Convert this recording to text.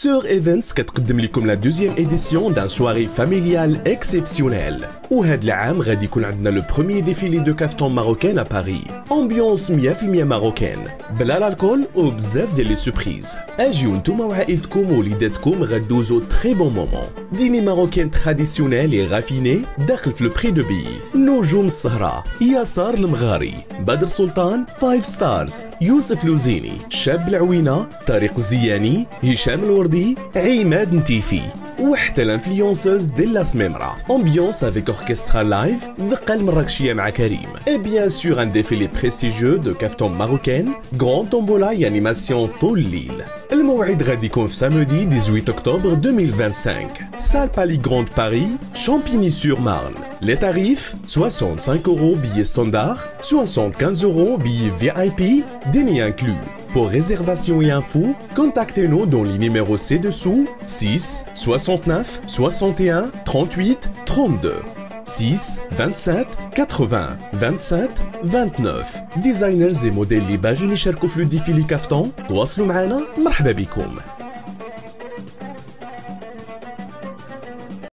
Sœur Events كتقدم لكم لا دوزيام اديسيون دان سواري فاميليال اكسبسيونيل. وهاد العام غادي يكون عندنا لو بروميي ديفيلي دو كافتون ماروكان ا باري. امبيونس 100% ماروكان بلا الكول وبزاف ديال لي سوربريز. اجيو نتوما وعائلتكم ووليداتكم غدوزو تري بون مومون. ديني ماروكان تراديسيونيل اي رافيني داخل في لو بري دو بي. نجوم السهرة ياسار المغاري، بدر سلطان 5 ستارز، يوسف لوزيني، شاب العوينة، طارق الزياني، هشام الوردي، عماد نتيفي وحتى الانفلونسوز ديال لا سميمرا. امبيونس افيك اوركسترا لايف دقه المراكشيه مع كريم. اي بيان سور ان ديفيلي بريستيجيو دو كافتون ماروكان، غران تومبولا انيماسيون طول الليل. الموعد غادي يكون في سامودي 18 اكتوبر 2025 سال بالي غراند باري شامبيني سور مارن. Les tarifs 65 € billet standard, 75 € billet VIP, déni inclus. Pour réservation et info, contactez-nous dans les numéros ci-dessous 6 69 61 38 32 6 27 80 27 29. Designers et modèles اللي باغيين يشاركوا في لو ديفيلي كافتون تواصلوا معنا مرحبا بكم.